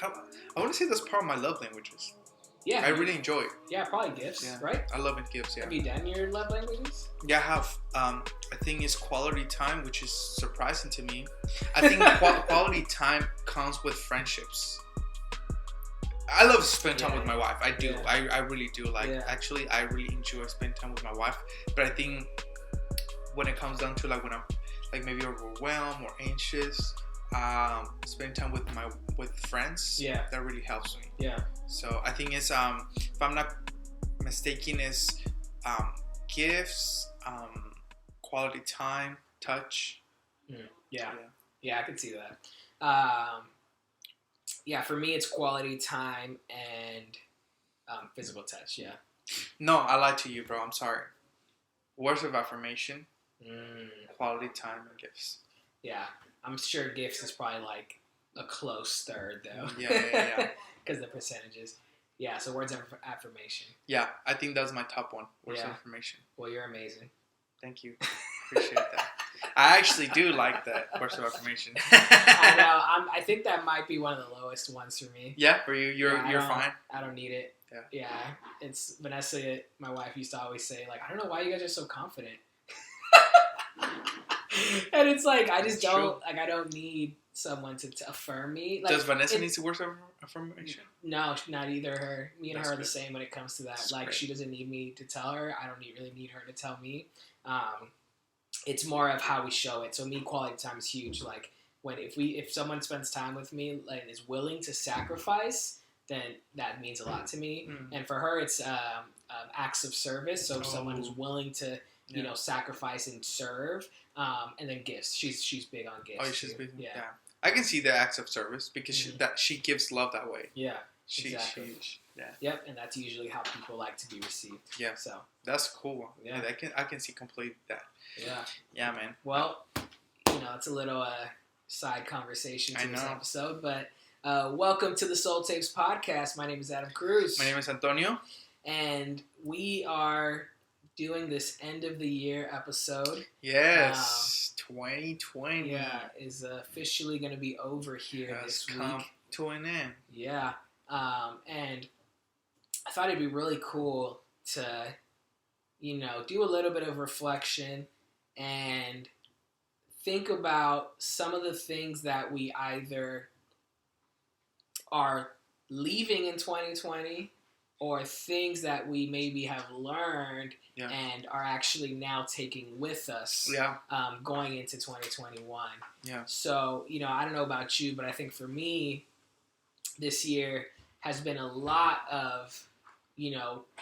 I, I want to say that's part of my love languages. Yeah. I really enjoy it. Yeah, probably gifts, right? I love it, gifts, yeah. Have you done your love languages? Yeah, I have. I think it's quality time, which is surprising to me. I think quality time comes with friendships. I love to spend time with my wife. I do. Yeah. I really do. Actually, I really enjoy spending time with my wife. But I think when it comes down to when I'm maybe overwhelmed or anxious, spending time with friends, that really helps me. Yeah. So I think it's if I'm not mistaken, is gifts, quality time, touch. Yeah, I can see that. Yeah, for me, it's quality time and physical touch, yeah. No, I lied to you, bro. I'm sorry. Words of affirmation, quality time, and gifts. Yeah, I'm sure gifts is probably a close third, though. Yeah. Because the percentages. Yeah, so words of affirmation. Yeah, I think that's my top one. Words of affirmation. Well, you're amazing. Thank you. Appreciate that. I actually do like that, words of affirmation. I know. I think that might be one of the lowest ones for me. Yeah, for you? You're fine? I don't need it. Yeah. It's Vanessa, my wife, used to always say, I don't know why you guys are so confident. And it's I just don't, I don't need someone to affirm me. Does Vanessa need words of affirmation? No, not either her. Me and That's her are good. the same when it comes to that. That's great. She doesn't need me to tell her. I don't really need her to tell me. It's more of how we show it. So me, quality time is huge. If someone spends time with me and is willing to sacrifice, then that means a lot to me. And for her, it's acts of service. So if someone is willing to sacrifice and serve, and then gifts. She's big on gifts. Oh, she's big. Yeah. I can see the acts of service because she gives love that way. Yeah. Exactly. Yep, and that's usually how people like to be received. Yeah. So that's cool. Yeah. I can see completely that. Yeah. Yeah, man. Well, it's a little side conversation to this episode, but welcome to the Soul Tapes podcast. My name is Adam Cruz. My name is Antonio. And we are doing this end of the year episode. Yes. 2020. Yeah, is officially going to be over here this week. Come to an end. Yeah. And I thought it'd be really cool to, do a little bit of reflection and think about some of the things that we either are leaving in 2020 or things that we maybe have learned and are actually now taking with us going into 2021. Yeah. So, I don't know about you, but I think for me, this year has been a lot of,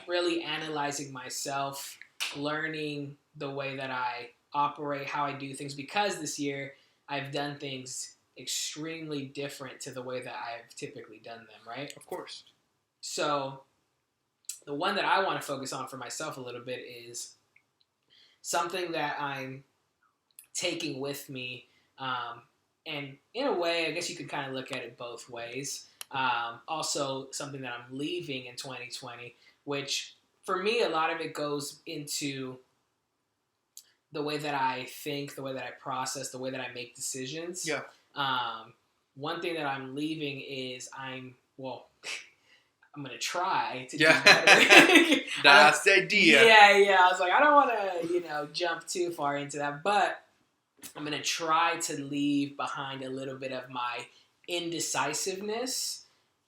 really analyzing myself, learning the way that I operate, how I do things, because this year I've done things extremely different to the way that I've typically done them, right? Of course. So the one that I want to focus on for myself a little bit is something that I'm taking with me. And in a way, I guess you could kind of look at it both ways. Also, something that I'm leaving in 2020, which for me, a lot of it goes into the way that I think, the way that I process, the way that I make decisions. Yeah. One thing that I'm leaving is I'm going to try to do better. That's the idea. Yeah. I was I don't want to, jump too far into that, but I'm going to try to leave behind a little bit of my indecisiveness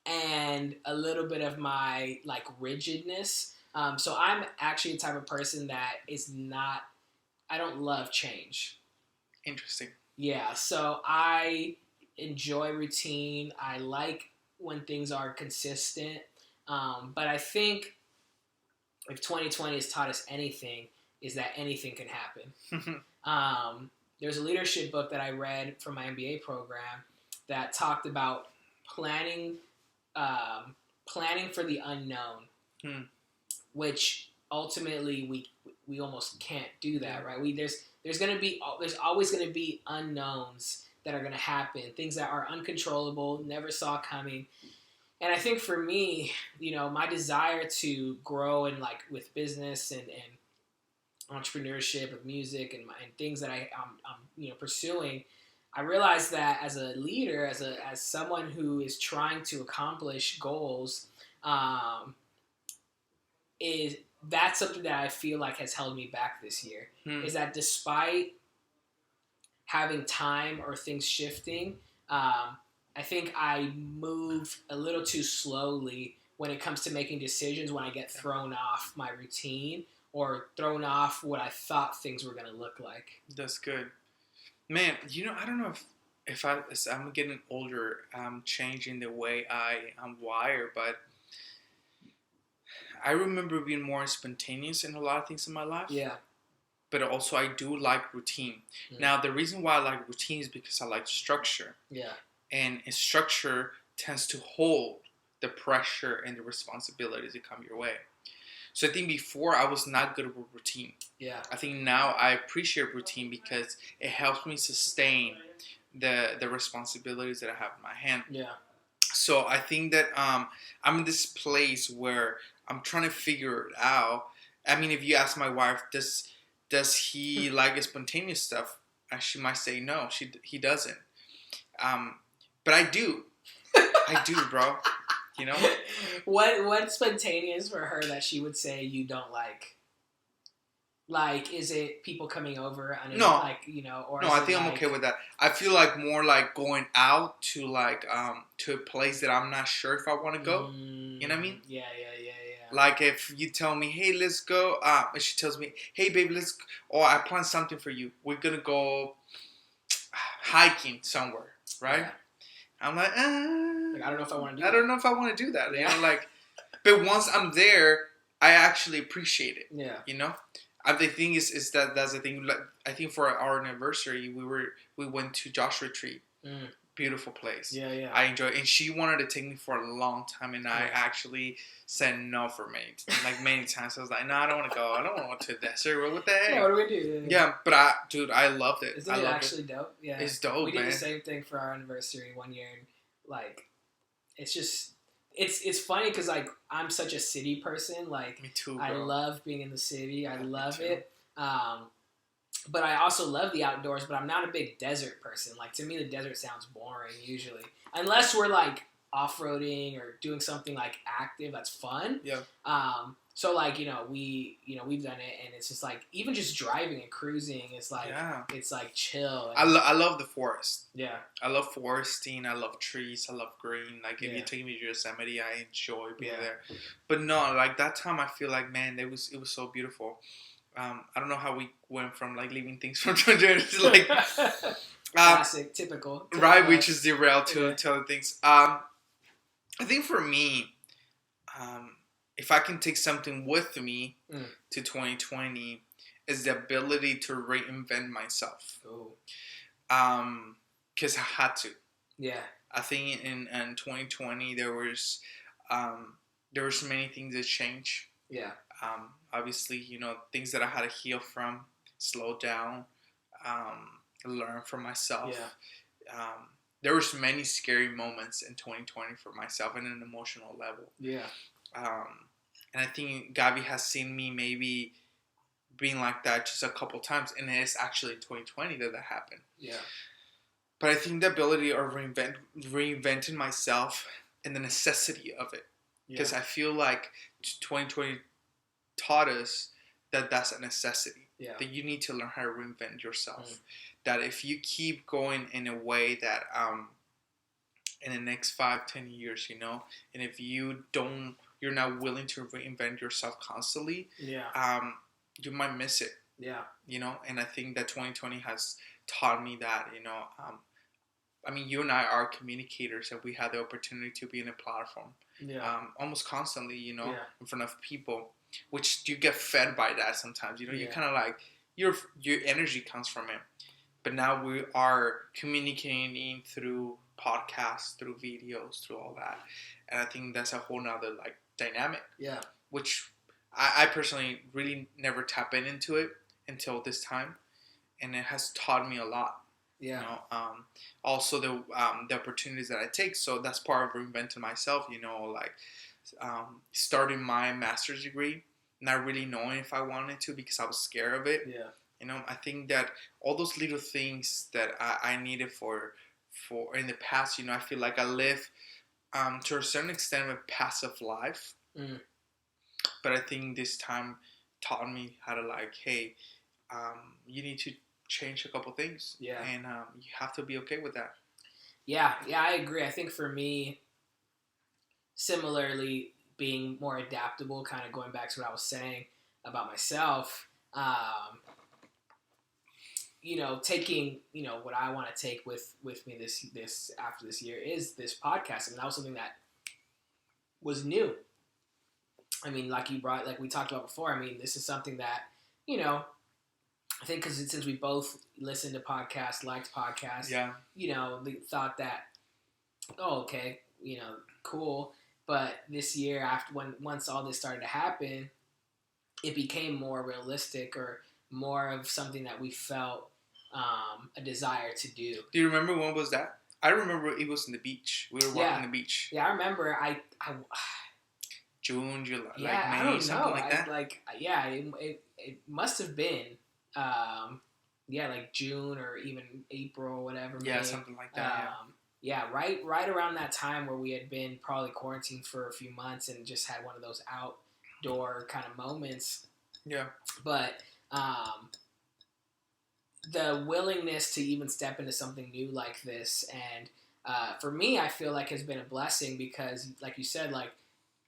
and a little bit of my, rigidness. So I'm actually the type of person that is not, I don't love change. Interesting. Yeah, so I enjoy routine. I like when things are consistent. But I think if 2020 has taught us anything, is that anything can happen. There's a leadership book that I read from my MBA program that talked about planning for the unknown, which ultimately we almost can't do that, right? There's always going to be unknowns that are going to happen, things that are uncontrollable, never saw coming. And I think for me, my desire to grow in with business and entrepreneurship, of music and things that I'm pursuing, I realized that as a leader, as someone who is trying to accomplish goals, um, is that's something that I feel like has held me back this year. Is that despite having time or things shifting, I think I move a little too slowly when it comes to making decisions when I get thrown off my routine or thrown off what I thought things were going to look like. That's good. Man, I don't know if as I'm getting older, I'm changing the way I'm wired, but I remember being more spontaneous in a lot of things in my life. Yeah. But also I do like routine. Now, the reason why I like routine is because I like structure. Yeah. And structure tends to hold the pressure and the responsibilities that come your way. So I think before I was not good with routine. Yeah. I think now I appreciate routine because it helps me sustain the responsibilities that I have in my hand. Yeah. So I think that I'm in this place where I'm trying to figure it out. I mean, if you ask my wife, does he like spontaneous stuff? She might say no. He doesn't. But I do. I do, bro. What's spontaneous for her that she would say you don't like? Like, is it people coming over? No. Or no, I think I'm okay with that. I feel like more like going out to to a place that I'm not sure if I want to go. You know what I mean? Yeah. Like if you tell me, hey, let's go. And she tells me, hey, baby, let's. Or I plan something for you. We're gonna go hiking somewhere, right? Yeah. I'm like, I don't know if I want to do that. I don't know if I want to do that. Yeah. But once I'm there, I actually appreciate it. Yeah. The thing is that that's the thing. Like, I think for our anniversary, we went to Josh Retreat. Beautiful place. Yeah. I enjoy it. And she wanted to take me for a long time, and I actually said no for many times. I was like, no, I don't want to go. I don't want to go to the desert. What the heck? Yeah, what do we do? Yeah, but I loved it. Isn't it actually dope? Yeah. It's dope, We did the same thing for our anniversary one year, and it's just it's funny because I'm such a city person. Me too, bro. I love being in the city. I love it. But I also love the outdoors, but I'm not a big desert person. To me, the desert sounds boring usually. Unless we're, off-roading or doing something, active that's fun. Yeah. So, we've done it, and it's just, even just driving and cruising, it's, it's, chill. And I love the forest. Yeah. I love foresting. I love trees. I love green. If you take me to Yosemite, I enjoy being there. But no, that time I feel man, it was so beautiful. I don't know how we went from leaving things from Georgia to classic, typical, right? We just derailed to other things. I think for me, if I can take something with me to 2020, is the ability to reinvent myself. Because I had to. Yeah. I think in 2020 there was many things that changed. Yeah. Obviously, things that I had to heal from, slow down, learn from myself. Yeah. There was many scary moments in 2020 for myself on an emotional level. Yeah. And I think Gabi has seen me maybe being like that just a couple times, and it's actually in 2020 that happened. Yeah. But I think the ability of reinventing myself and the necessity of it. Because I feel like 2020 taught us that that's a necessity. Yeah. That you need to learn how to reinvent yourself. That if you keep going in a way that in the next 5-10 years, and if you're not willing to reinvent yourself constantly, you might miss it. Yeah. And I think that 2020 has taught me that, I mean, you and I are communicators, and we had the opportunity to be in a platform almost constantly, in front of people, which you get fed by that sometimes. You're kind of your energy comes from it. But now we are communicating through podcasts, through videos, through all that. And I think that's a whole nother dynamic. Yeah. Which I personally really never tap into it until this time. And it has taught me a lot. Yeah. Also the opportunities that I take. So that's part of reinventing myself, starting my master's degree, not really knowing if I wanted to because I was scared of it. Yeah. I think that all those little things that I needed for in the past, I feel like I live to a certain extent a passive life. Mm. But I think this time taught me how to like, hey, you need to change a couple things. Yeah. And you have to be okay with that. Yeah, I agree. I think for me, similarly, being more adaptable, kind of going back to what I was saying about myself, taking, what I want to take with me this after this year is this podcast. I mean, that was something that was new. I mean, like we talked about before, I mean, this is something that, I think because since we both listened to podcasts, liked podcasts, they thought that, oh, okay, cool. But this year, once all this started to happen, it became more realistic or more of something that we felt a desire to do. Do you remember when was that? I remember it was on the beach. We were walking the beach. Yeah, I remember. I June, July, yeah, like May, I don't something know. like that. It must have been, like June or even April, whatever. Yeah, May. something like that. Right around that time where we had been probably quarantined for a few months and just had one of those outdoor kind of moments. Yeah. But the willingness to even step into something new like this, and for me, I feel like has been a blessing because, like you said, like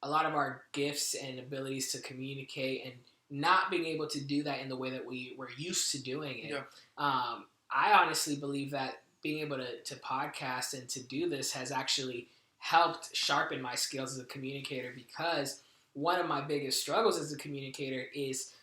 a lot of our gifts and abilities to communicate and not being able to do that in the way that we were used to doing it. Yeah. I honestly believe that being able to podcast and to do this has actually helped sharpen my skills as a communicator, because one of my biggest struggles as a communicator is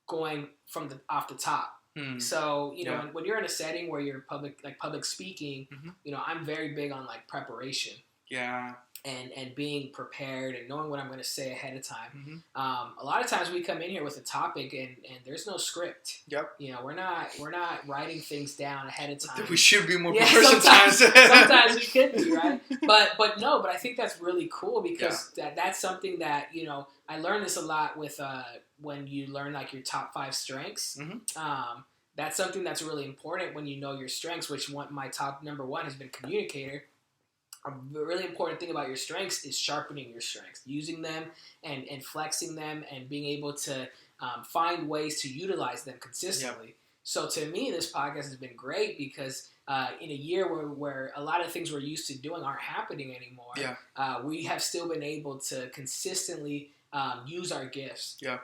going from off the top. So, when you're in a setting where you're public speaking, I'm very big on like preparation. Yeah. And being prepared and knowing what I'm going to say ahead of time. A lot of times we come in here with a topic and there's no script. Yep. We're not writing things down ahead of time. We should be more prepared sometimes. Sometimes we could be, right? But I think that's really cool because that's something that, I learned this a lot with when you learn like your top 5 strengths. That's something that's really important when you know your strengths, which my top number 1 has been communicator. A really important thing about your strengths is sharpening your strengths, using them and flexing them and being able to find ways to utilize them consistently. Yep. So to me, this podcast has been great because in a year where a lot of things we're used to doing aren't happening anymore, we have still been able to consistently use our gifts. Yeah.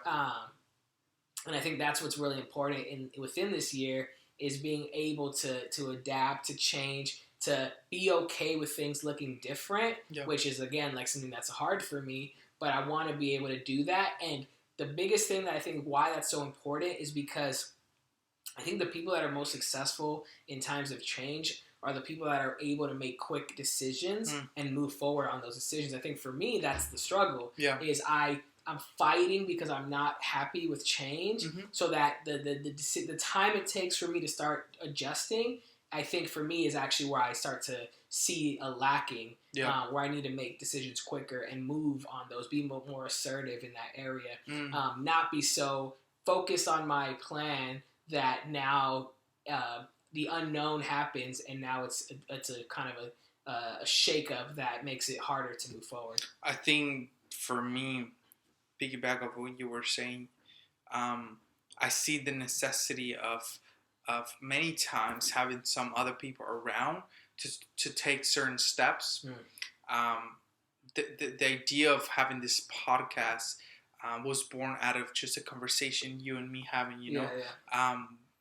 And I think that's what's really important within this year is being able to adapt, to change, to be okay with things looking different, which is, again, like something that's hard for me, but I want to be able to do that. And the biggest thing that I think why that's so important is because I think the people that are most successful in times of change are the people that are able to make quick decisions and move forward on those decisions. I think for me, that's the struggle, is I'm fighting because I'm not happy with change, so that the time it takes for me to start adjusting, I think for me is actually where I start to see a lacking, where I need to make decisions quicker and move on those, be more assertive in that area, not be so focused on my plan that now the unknown happens and now it's a kind of a shakeup that makes it harder to move forward. I think for me, piggyback of what you were saying, I see the necessity of many times having some other people around to take certain steps. The idea of having this podcast was born out of just a conversation you and me having,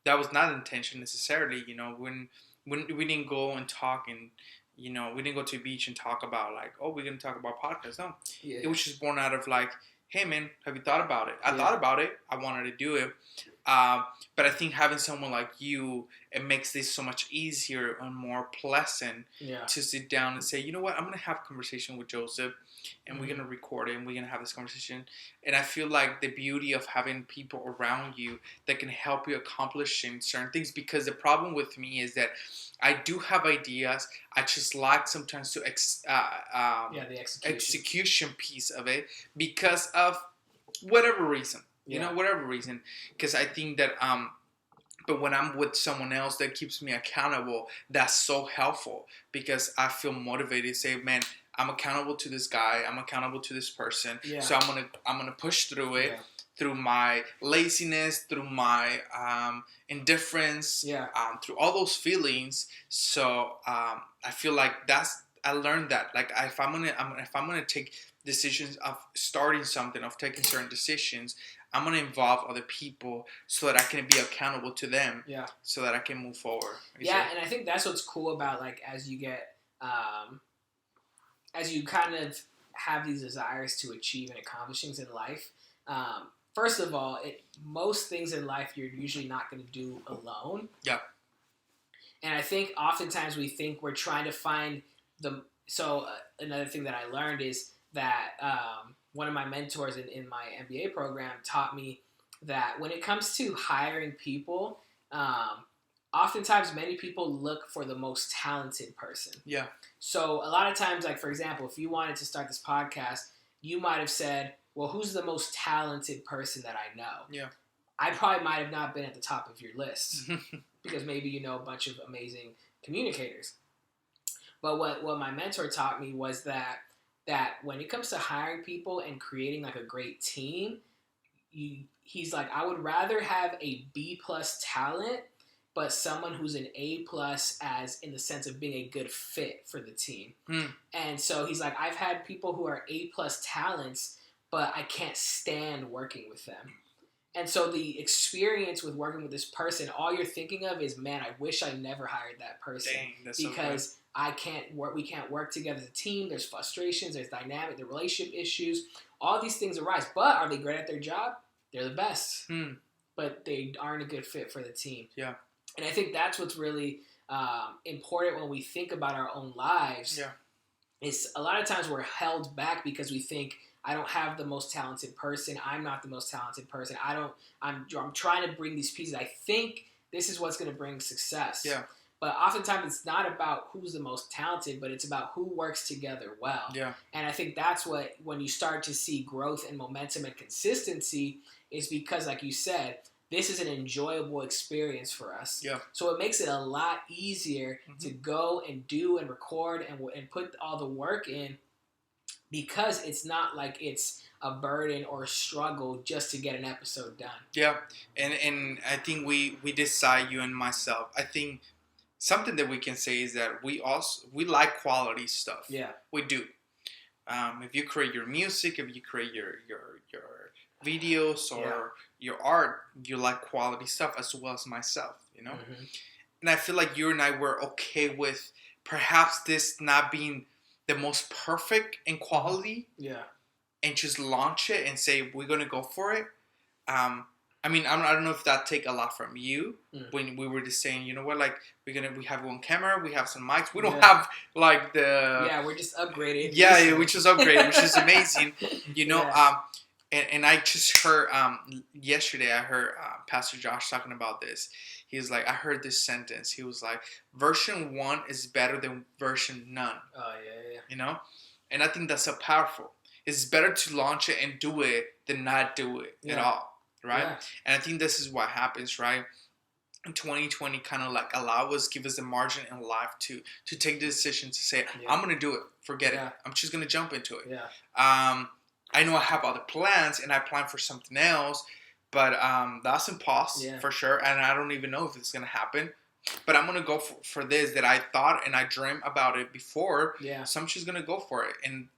that was not intention necessarily, when we didn't go and talk and, we didn't go to the beach and talk about like, oh, we're going to talk about podcasts. No, it was just born out of like, hey man, have you thought about it? I thought about it. I wanted to do it. But I think having someone like you, it makes this so much easier and more pleasant to sit down and say, you know what, I'm going to have a conversation with Joseph and we're going to record it and we're going to have this conversation. And I feel like the beauty of having people around you that can help you accomplish certain things, because the problem with me is that I do have ideas. I just like sometimes to the execution piece of it because of whatever reason. You know, whatever reason. Because I think that, but when I'm with someone else that keeps me accountable, that's so helpful because I feel motivated to say, man, I'm accountable to this guy. I'm accountable to this person. Yeah. So I'm gonna push through it, through my laziness, through my indifference, through all those feelings. So I feel like I learned that. Like if I'm gonna take decisions of starting something, of taking certain decisions, I'm going to involve other people so that I can be accountable to them. Yeah. So that I can move forward. Yeah, and I think that's what's cool about, like, as you get, as you kind of have these desires to achieve and accomplish things in life, first of all, most things in life you're usually not going to do alone. Yeah. And I think oftentimes we think we're trying to find another thing that I learned is that, one of my mentors in my MBA program taught me that when it comes to hiring people, oftentimes many people look for the most talented person. Yeah. So a lot of times, like, for example, if you wanted to start this podcast, you might have said, well, who's the most talented person that I know? Yeah. I probably might have not been at the top of your list because maybe you know a bunch of amazing communicators. But what my mentor taught me was that when it comes to hiring people and creating like a great team, he's like, I would rather have a B+ talent, but someone who's an A+ as in the sense of being a good fit for the team. And so he's like, I've had people who are A+ talents, but I can't stand working with them. And so the experience with working with this person, all you're thinking of is, man, I wish I never hired that person. Dang, that's because so we can't work together as a team. There's frustrations, there's dynamic, the relationship issues. All these things arise. But are they great at their job? They're the best. But they aren't a good fit for the team. Yeah. And I think that's what's really important when we think about our own lives. Yeah. Is a lot of times we're held back because we think, I don't have the most talented person. I'm not the most talented person. I'm trying to bring these pieces. I think this is what's going to bring success. Yeah. But oftentimes it's not about who's the most talented, but it's about who works together well. Yeah. And I think that's when you start to see growth and momentum and consistency is because, like you said, this is an enjoyable experience for us. Yeah. So it makes it a lot easier to go and do and record and put all the work in, because it's not like it's a burden or a struggle just to get an episode done. Yeah, and I think we decide, you and myself, I think something that we can say is that we like quality stuff. Yeah. We do. If you create your music, if you create your videos or your art, you like quality stuff as well as myself, you know? Mm-hmm. And I feel like you and I were okay with perhaps this not being the most perfect in quality, and just launch it and say we're gonna go for it. I mean, I don't know if that take a lot from you when we were just saying, you know what, like we have one camera, we have some mics, we don't have like we're just upgraded. Yeah, we just upgraded, which is amazing, you know. And I just heard yesterday, I heard Pastor Josh talking about this. He was like, I heard this sentence. He was like, version 1 is better than version none. Oh, yeah. You know? And I think that's so powerful. It's better to launch it and do it than not do it at all, right? Yeah. And I think this is what happens, right? In 2020, kind of like give us the margin in life to take the decision to say, I'm going to do it. Forget it. I'm just going to jump into it. Yeah. I know I have other plans and I plan for something else, but that's impossible for sure, and I don't even know if it's gonna happen. But I'm gonna go for this that I thought and I dreamed about it before. Yeah. So I'm just gonna go for it, and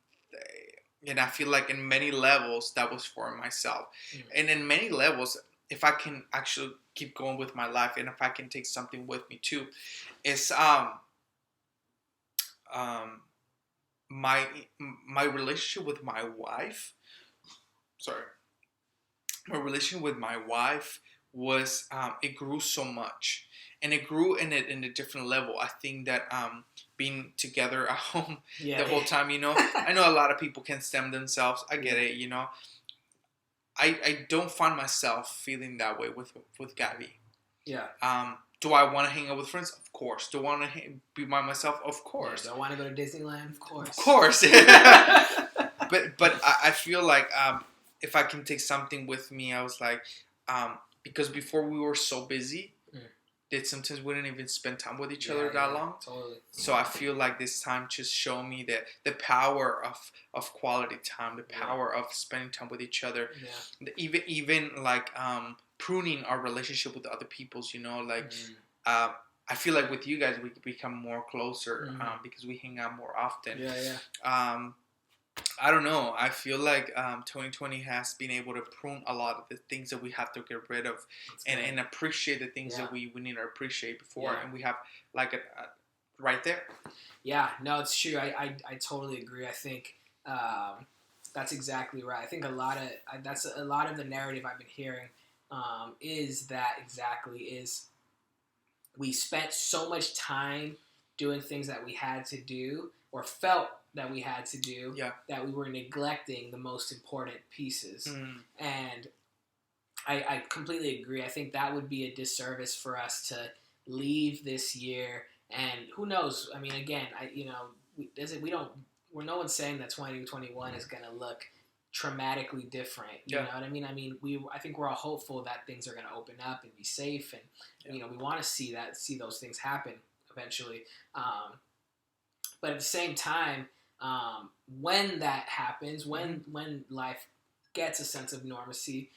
I feel like in many levels that was for myself, and in many levels, if I can actually keep going with my life, and if I can take something with me too, is my relationship with my wife. My relationship with my wife was it grew so much, and it grew in a different level. I think that being together at home the whole time, you know, I know a lot of people can stem themselves. I get it, you know. I don't find myself feeling that way with Gabby. Yeah. Do I want to hang out with friends? Of course. Do I want to be by myself? Of course. Do I want to go to Disneyland? Of course. Of course. But I feel like if I can take something with me, I was like, because before we were so busy, that sometimes we didn't even spend time with each other that long. Totally. So I feel like this time just showed me that the power of quality time, the power of spending time with each other. Yeah. Even like pruning our relationship with other people's, like I feel like with you guys we become more closer because we hang out more often. I don't know. I feel like 2020 has been able to prune a lot of the things that we have to get rid of, and appreciate the things that we need to appreciate before, and we have like a right there. Yeah, no, it's true. I totally agree. I think that's exactly right. I think that's a lot of the narrative I've been hearing is we spent so much time doing things that we had to do or felt that we had to do that we were neglecting the most important pieces. And I completely agree. I think that would be a disservice for us to leave this year. And who knows? I mean, again, no one's saying that 2021 is going to look traumatically different. You know what I mean? I think we're all hopeful that things are going to open up and be safe, and we want to see those things happen eventually. But at the same time, when that happens, when life gets a sense of normalcy,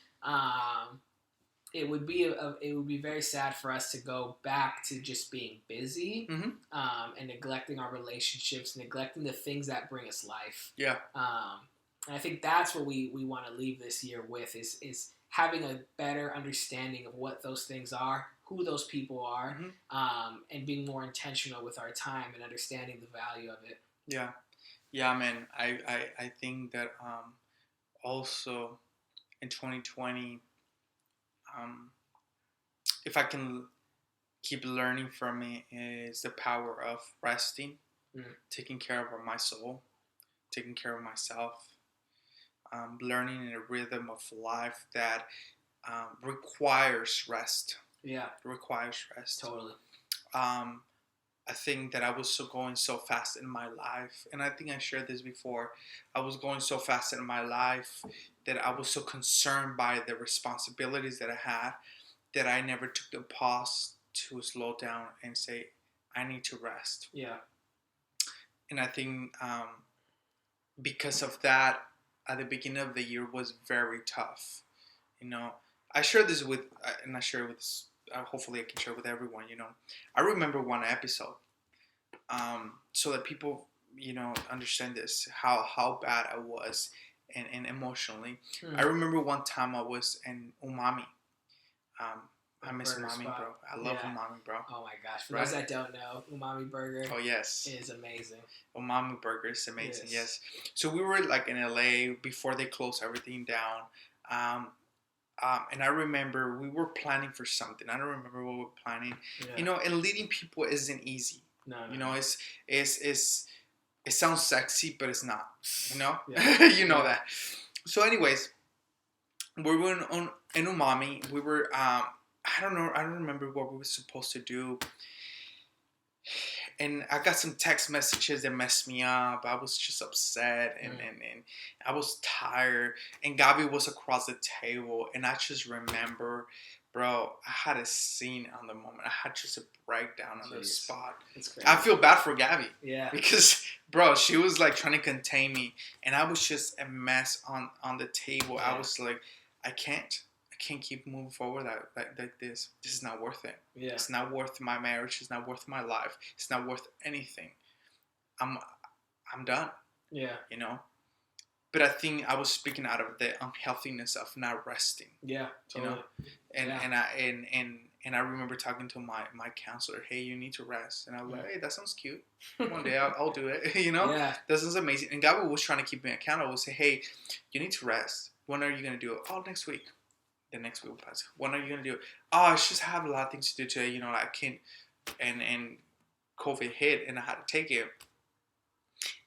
it would be very sad for us to go back to just being busy and neglecting our relationships, neglecting the things that bring us life. And I think that's what we want to leave this year with is having a better understanding of what those things are, who those people are, and being more intentional with our time and understanding the value of it. Yeah, man. I think that also in 2020, if I can keep learning from it, is the power of resting, taking care of my soul, taking care of myself, learning in a rhythm of life that requires rest. Requires rest. Totally. I think that I was going so fast in my life, and I think I shared this before. I was going so fast in my life that I was so concerned by the responsibilities that I had that I never took the pause to slow down and say, I need to rest. And I think because of that, at the beginning of the year was very tough. I share this with, and I share with, hopefully I can share with everyone. I remember one episode, so that people, understand this, how bad I was, and emotionally. I remember one time I was in umami. I miss umami, spot. Bro. I love umami, bro. Oh my gosh! For those that don't know, umami burger. Oh yes, is amazing. Umami burger is amazing. Yes. So we were like in LA before they closed everything down. And I remember we were planning for something. I don't remember what we were planning. And leading people isn't easy. No. It sounds sexy, but it's not. That. So, anyways, we were in umami. We were. I don't know. I don't remember what we were supposed to do. And I got some text messages that messed me up. I was just upset and I was tired. And Gabi was across the table. And I just remember, bro, I had a scene on the moment. I had just a breakdown on the spot. I feel bad for Gabi. Because, bro, she was like trying to contain me. And I was just a mess on the table. I was like, I can't keep moving forward like this. This is not worth it. It's not worth my marriage. It's not worth my life. It's not worth anything. I'm done. But I think I was speaking out of the unhealthiness of not resting. Totally. And I remember talking to my counselor. Hey, you need to rest. And I was like, hey, that sounds cute. One day I'll do it. That sounds amazing. And Gabi was trying to keep me accountable. Say, hey, you need to rest. When are you gonna do it? Oh, next week. The next week will pass. When are you gonna do it? Oh, I just have a lot of things to do today. I can't. And COVID hit, and I had to take it,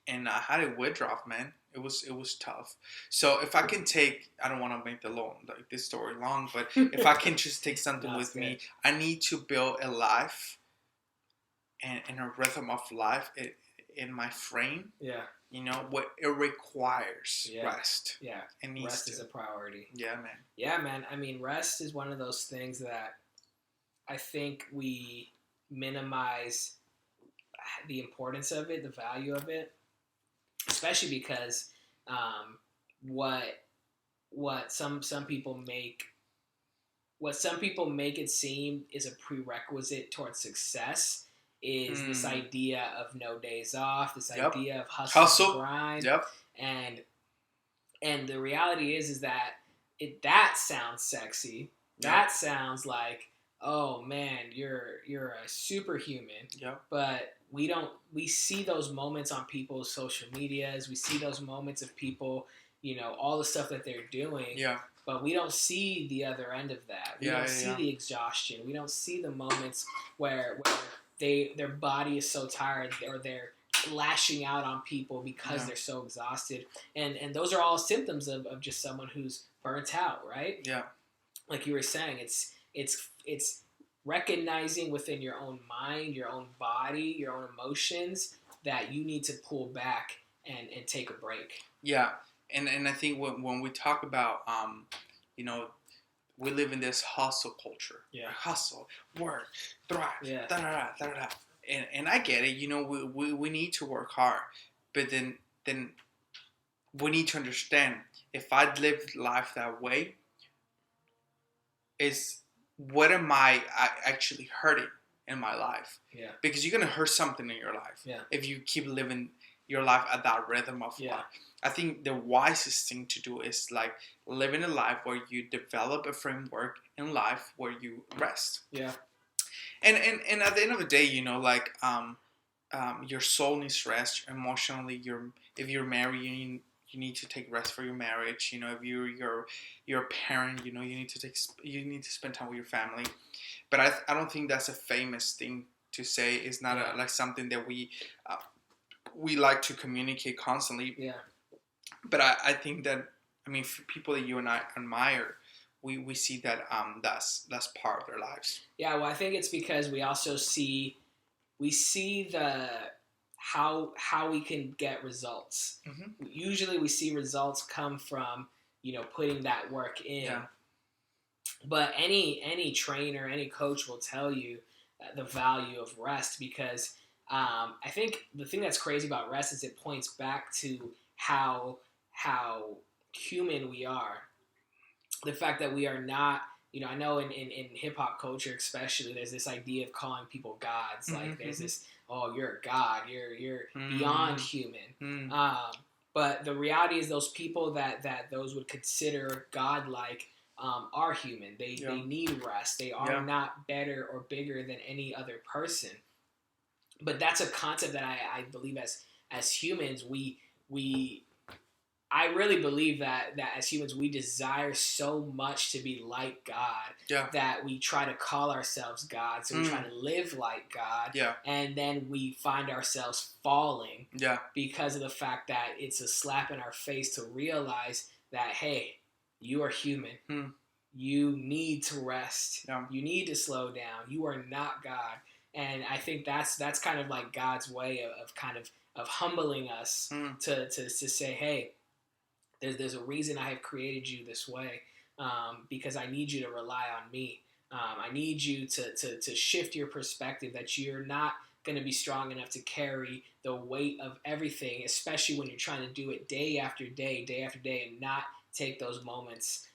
and I had to withdraw, man. It was tough. So if I can take, I don't want to make this story long, but if I can just take something with me, I need to build a life, and a rhythm of life. in my frame. Yeah. You know what it requires rest. Yeah. It needs rest is a priority. Yeah, man. Yeah, man. I mean, rest is one of those things that I think we minimize the importance of it, the value of it, especially because what some people make it seem is a prerequisite towards success is this idea of no days off, this idea of hustle and grind, and the reality is that that sounds sexy. That sounds like, oh man, you're a superhuman. But we see those moments on people's social medias. We see those moments of people, all the stuff that they're doing. But we don't see the other end of that. We don't see the exhaustion. We don't see the moments where their body is so tired or they're lashing out on people because they're so exhausted. And those are all symptoms of just someone who's burnt out, right? Yeah. Like you were saying, it's recognizing within your own mind, your own body, your own emotions that you need to pull back and take a break. Yeah. And I think when we talk about, we live in this hustle culture. Yeah. Hustle, work, thrive, da-da-da. And I get it. We need to work hard. But then we need to understand, if I'd lived life that way, what am I actually hurting in my life? Yeah. Because you're going to hurt something in your life if you keep living your life at that rhythm of life. I think the wisest thing to do is like living a life where you develop a framework in life where you rest. Yeah. And at the end of the day, your soul needs rest emotionally. If you're married, you need to take rest for your marriage. If you're a parent, you need to spend time with your family. But I don't think that's a famous thing to say. It's not like something that we like to communicate constantly. Yeah. But I think that, for people that you and I admire, we see that that's part of their lives. Yeah, well, I think it's because we also see the how we can get results. Mm-hmm. Usually we see results come from putting that work in. Yeah. But any trainer, any coach will tell you the value of rest, because I think the thing that's crazy about rest is it points back to how human we are. The fact that we are not, I know in hip hop culture especially, there's this idea of calling people gods. Mm-hmm. Like there's this, oh, you're a god, you're beyond human. Mm-hmm. But the reality is those people that those would consider godlike are human. They need rest. They are not better or bigger than any other person. But that's a concept that I believe as humans I really believe that as humans we desire so much to be like God that we try to call ourselves God. So we try to live like God. Yeah. And then we find ourselves falling because of the fact that it's a slap in our face to realize that, hey, you are human. You need to rest. Yeah. You need to slow down. You are not God. And I think that's kind of like God's way of humbling us to say, hey, there's a reason I have created you this way, because I need you to rely on me. I need you to shift your perspective that you're not going to be strong enough to carry the weight of everything, especially when you're trying to do it day after day, and not take those moments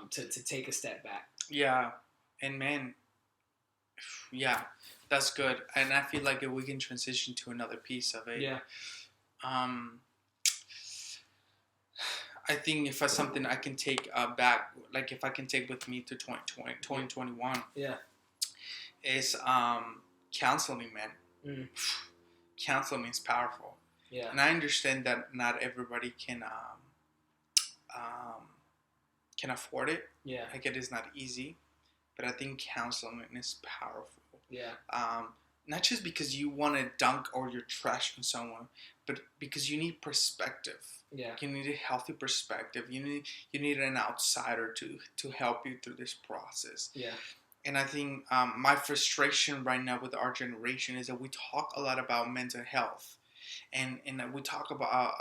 to take a step back. Yeah, and man, yeah, that's good. And I feel like if we can transition to another piece of it. Yeah. I think if it's something I can take back, like if I can take with me to 2021, is counseling, man. Counseling is powerful. Yeah. And I understand that not everybody can afford it. Yeah. Like it is not easy, but I think counseling is powerful. Yeah. Not just because you want to dunk or you're trash on someone, but because you need perspective. Yeah. You need a healthy perspective. You need an outsider to help you through this process. Yeah. And I think my frustration right now with our generation is that we talk a lot about mental health, and we talk about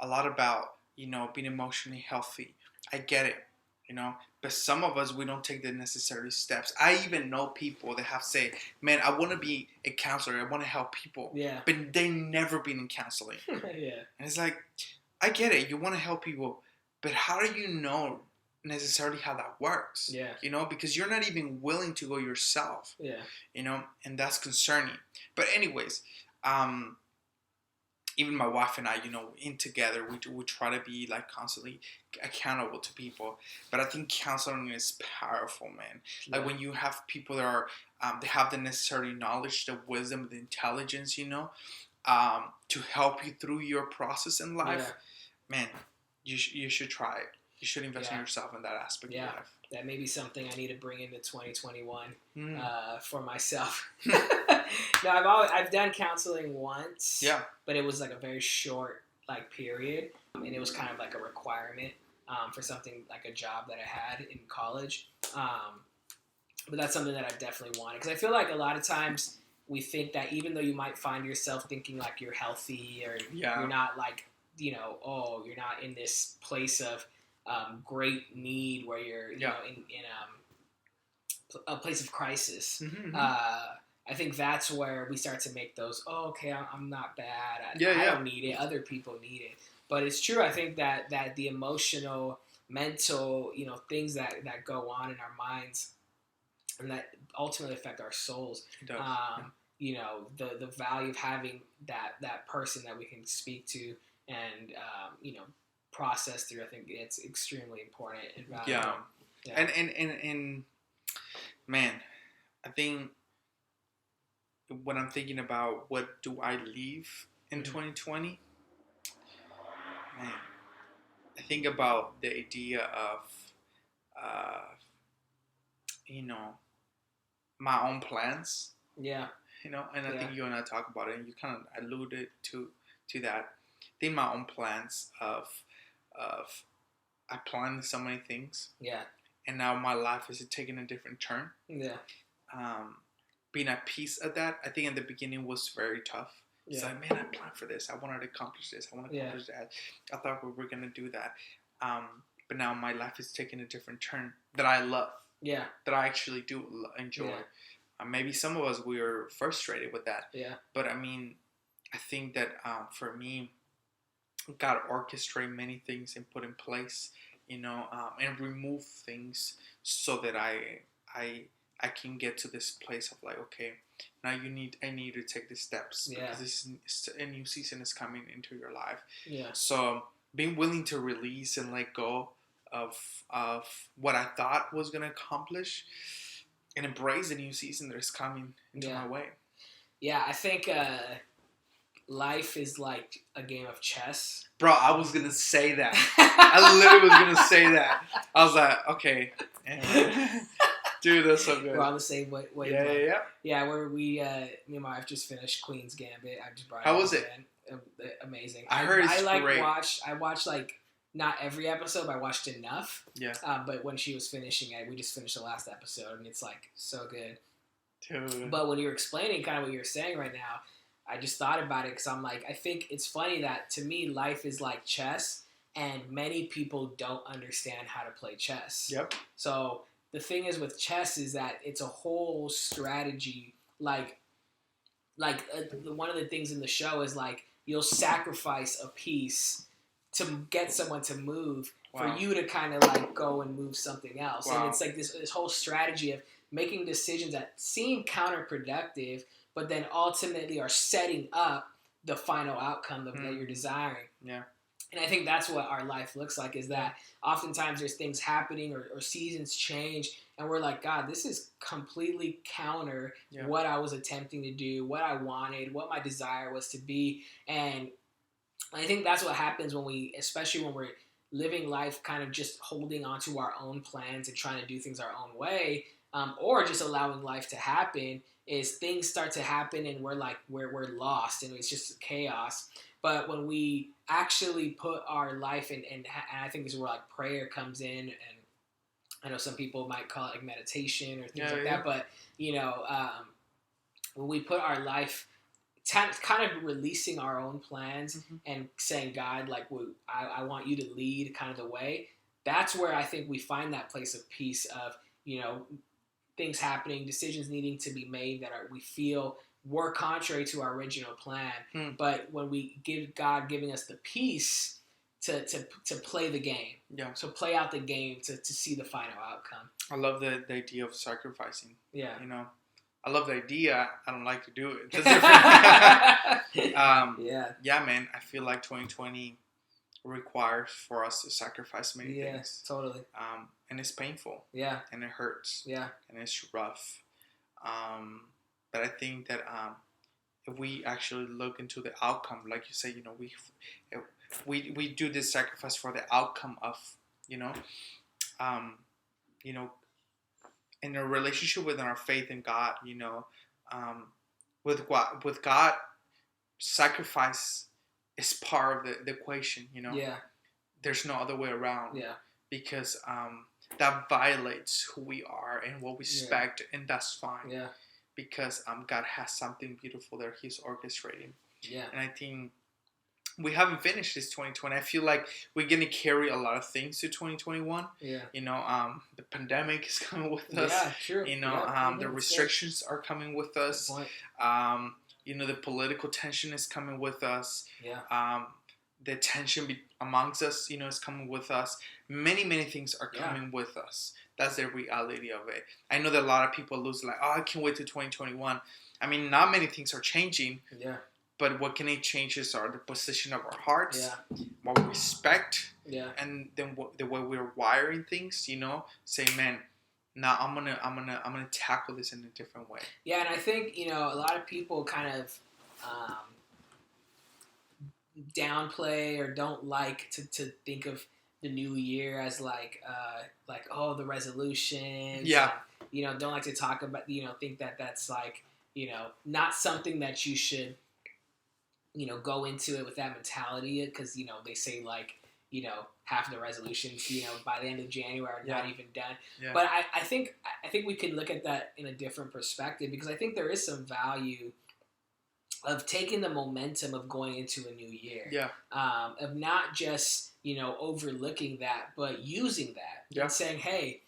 a lot about, you know, being emotionally healthy. I get it, you know, but some of us, we don't take the necessary steps. I even know people that have said, man, I want to be a counselor, I want to help people, Yeah. but they never been in counseling. Yeah. And it's like, I get it, you want to help people, but how do you know necessarily how that works? Yeah. You know, because you're not even willing to go yourself. Yeah. You know, and that's concerning. But anyways, even my wife and I, you know, in together, we try to be like constantly accountable to people. But I think counseling is powerful, man. Like when you have people that are, they have the necessary knowledge, the wisdom, the intelligence, you know, to help you through your process in life, man, you should try it. You should invest in yourself in that aspect of life. That may be something I need to bring into 2021 for myself. No, I've done counseling once. Yeah. But it was like a very short like period, and it was kind of like a requirement for something like a job that I had in college. But that's something that I definitely wanted, because I feel like a lot of times we think that even though you might find yourself thinking like you're healthy or you're not like, you know, oh, you're not in this place of great need where you're you know in a place of crisis. I think that's where we start to make those, oh, okay, I'm not bad, I don't need it, other people need it. But it's true, I think that the emotional, mental, you know, things that go on in our minds and that ultimately affect our souls, it does. You know, the value of having that person that we can speak to and you know, process through, I think it's extremely important and valuable. And man, I think when I'm thinking about what do I leave in 2020, man, I think about the idea of you know, my own plans. Yeah. You know, and I think you and I talk about it, and you kind of alluded to that. I think my own plans of I planned so many things. Yeah. And now my life is taking a different turn. Yeah. Being at peace at that, I think in the beginning was very tough. It's like, man, I planned for this. I wanted to accomplish this. I want to accomplish that. I thought we were going to do that. But now my life is taking a different turn that I love. Yeah. That I actually do enjoy. Yeah. Maybe some of us, we are frustrated with that. Yeah. But I mean, I think that for me, God orchestrate many things and put in place, you know, and remove things so that I can get to this place of like, okay, now I need to take these steps because this is a new season is coming into your life. Yeah. So being willing to release and let go of what I thought was gonna accomplish and embrace the new season that is coming into my way. Yeah, I think life is like a game of chess. Bro, I was gonna say that. I literally was gonna say that. I was like, okay. Dude, that's so good. We're on the same way. Yeah, where me and my wife just finished Queen's Gambit. I just brought it. How was it? Amazing. I heard it's great. I watched like not every episode, but I watched enough. Yeah. But when she was finishing it, we just finished the last episode, and it's like so good. Dude. But when you were explaining kind of what you're saying right now, I just thought about it because I'm like, I think it's funny that to me, life is like chess, and many people don't understand how to play chess. Yep. So the thing is with chess is that it's a whole strategy. Like one of the things in the show is like you'll sacrifice a piece to get someone to move for you to kind of like go and move something else. And it's like this whole strategy of making decisions that seem counterproductive, but then ultimately are setting up the final outcome that you're desiring. Yeah. And I think that's what our life looks like, is that oftentimes there's things happening or seasons change, and we're like, God, this is completely counter what I was attempting to do, what I wanted, what my desire was to be. And I think that's what happens especially when we're living life kind of just holding onto our own plans and trying to do things our own way, or just allowing life to happen, is things start to happen and we're like, we're lost and it's just chaos. But when we actually put our life in, and I think this is where like prayer comes in, and I know some people might call it like meditation or things that, but you know, when we put our life kind of releasing our own plans and saying, God, like, I want you to lead kind of the way. That's where I think we find that place of peace of, things happening, decisions needing to be made that we feel were contrary to our original plan. But when we give God giving us the peace to play the game, to play out the game, to see the final outcome. I love the idea of sacrificing. Yeah. I love the idea. I don't like to do it. That's different. Yeah, man. I feel like 2020 requires for us to sacrifice many things. Totally. And it's painful. Yeah. And it hurts. Yeah. And it's rough. But I think that if we actually look into the outcome, like you say, we do this sacrifice for the outcome of, in a relationship within our faith in God, with God, sacrifice is part of the equation, Yeah. There's no other way around. Yeah. Because that violates who we are and what we expect, and that's fine. Yeah. Because God has something beautiful that He's orchestrating. Yeah. And I think we haven't finished this 2020. I feel like we're going to carry a lot of things to 2021. Yeah. The pandemic is coming with us. Yeah, true. The restrictions are coming with us. The political tension is coming with us. Yeah. The tension amongst us, is coming with us. Many, many things are coming with us. That's the reality of it. I know that a lot of people lose I can't wait till 2021. I mean, not many things are changing. Yeah. But what can it changes are the position of our hearts, what we respect, and then the way we're wiring things. Say, man, now I'm gonna tackle this in a different way. Yeah, and I think a lot of people kind of downplay or don't like to think of the new year as like the resolutions. Yeah. And, don't like to talk about think that that's like not something that you should. Go into it with that mentality because, they say half the resolutions, by the end of January are not even done. Yeah. But I think we can look at that in a different perspective because I think there is some value of taking the momentum of going into a new year. Yeah. Of not just, overlooking that, but using that and saying, hey,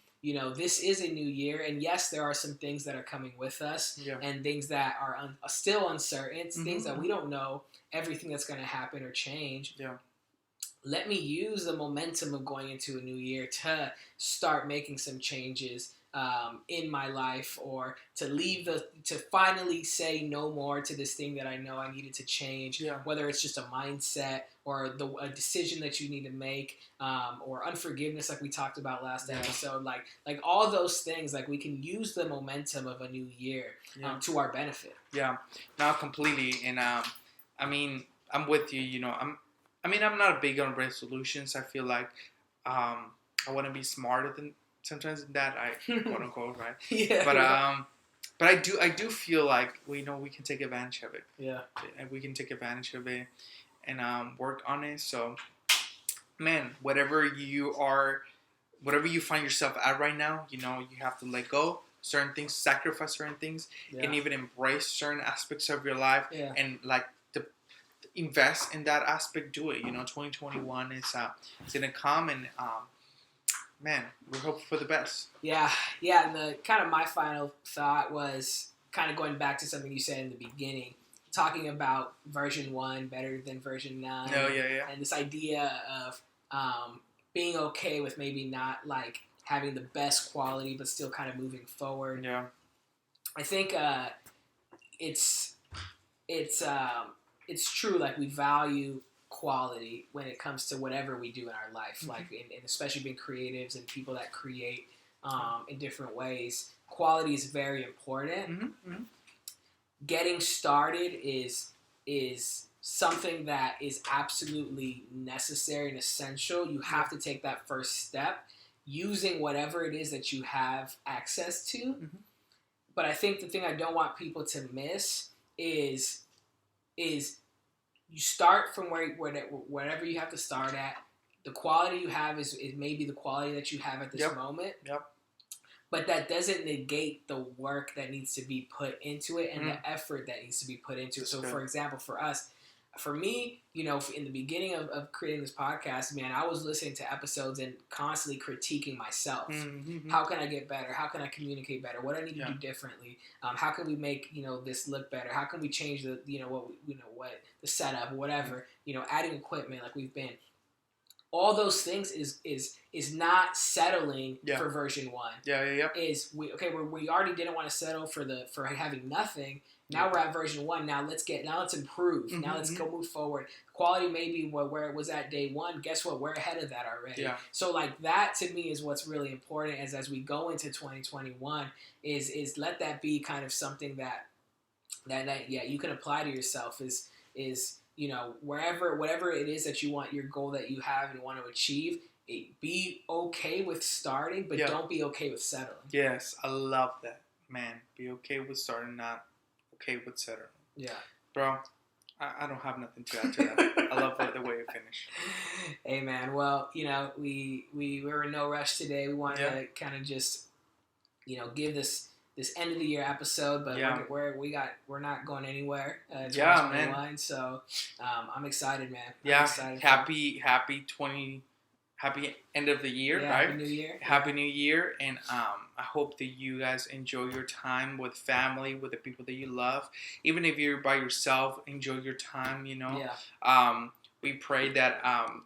this is a new year, and yes, there are some things that are coming with us, and things that are still uncertain, things that we don't know, everything that's going to happen or change. Yeah. Let me use the momentum of going into a new year to start making some changes in my life, or to finally say no more to this thing that I know I needed to change. Yeah. Whether it's just a mindset or a decision that you need to make, or unforgiveness, like we talked about last episode. Like all those things, like we can use the momentum of a new year to our benefit. Yeah, not completely. And I'm with you. I'm not big on resolutions. I feel like I want to be smarter than sometimes than that. Quote unquote, right? Yeah. But I do feel like we can take advantage of it. Yeah. And we can take advantage of it and work on it. So, man, whatever you find yourself at right now, you have to let go certain things, sacrifice certain things, and even embrace certain aspects of your life, and to invest in that aspect. Do it. 2021 is gonna come, and man, we're hoping for the best. Yeah. And the kind of my final thought was kind of going back to something you said in the beginning, talking about version 1 better than version 9. Oh, yeah. And this idea of being okay with maybe not having the best quality, but still kind of moving forward. Yeah. I think it's true. We value quality when it comes to whatever we do in our life, and especially being creatives and people that create in different ways. Quality is very important. Mm-hmm. Getting started is something that is absolutely necessary and essential. You have to take that first step using whatever it is that you have access to. Mm-hmm. But I think the thing I don't want people to miss is you start from wherever you have to start at. The quality you have is maybe the quality that you have at this moment. Yep. but that doesn't negate the work that needs to be put into it and the effort that needs to be put into it. So, for example, for me, you know, in the beginning of creating this podcast, man, I was listening to episodes and constantly critiquing myself. How can I get better? How can I communicate better? What do I need to do differently? How can we make, you know, this look better? How can we change the, you know, what the setup, whatever, you know, adding equipment like we've been. All those things is not settling for version 1. We already didn't want to settle for having nothing. Now we're at version 1. Now let's improve. Now let's go move forward. Quality may be where it was at day 1. Guess what? We're ahead of that already. So like that to me is what's really important as we go into 2021 is let that be kind of something that you can apply to yourself is you know, whatever it is that you want, your goal that you have and want to achieve, be okay with starting, but don't be okay with settling. Yes, I love that, man. Be okay with starting, not okay with settling. Yeah, bro. I don't have nothing to add to that. I love the way you finish. Hey, man. Well, you know, we were in no rush today. We wanted to kind of just, you know, give this end of the year episode, but we're not going anywhere. 2021, man. So I'm excited, man. I'm excited happy end of the year, right? Happy New Year. Happy New Year, and I hope that you guys enjoy your time with family, with the people that you love. Even if you're by yourself, enjoy your time. You know. We pray that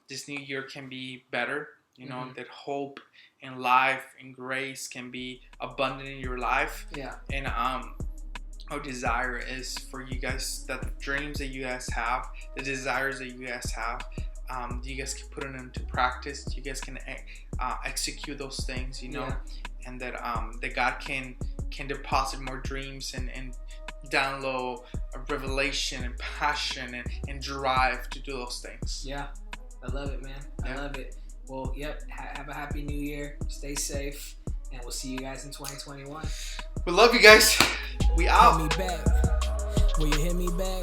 this new year can be better. You know, that hope and life and grace can be abundant in your life. And our desire is for you guys that the dreams that you guys have, the desires that you guys have, you guys can put it into practice. You guys can execute those things, you know, and that God can deposit more dreams and download a revelation and passion and drive to do those things. Yeah, I love it, man. I love it. Well, have a happy new year. Stay safe. And we'll see you guys in 2021. We love you guys. We out. Hit me back. Will you hit me back?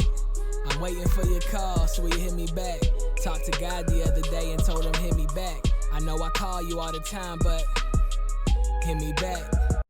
I'm waiting for your call, so will you hit me back? Talked to God the other day and told him hit me back. I know I call you all the time, but hit me back.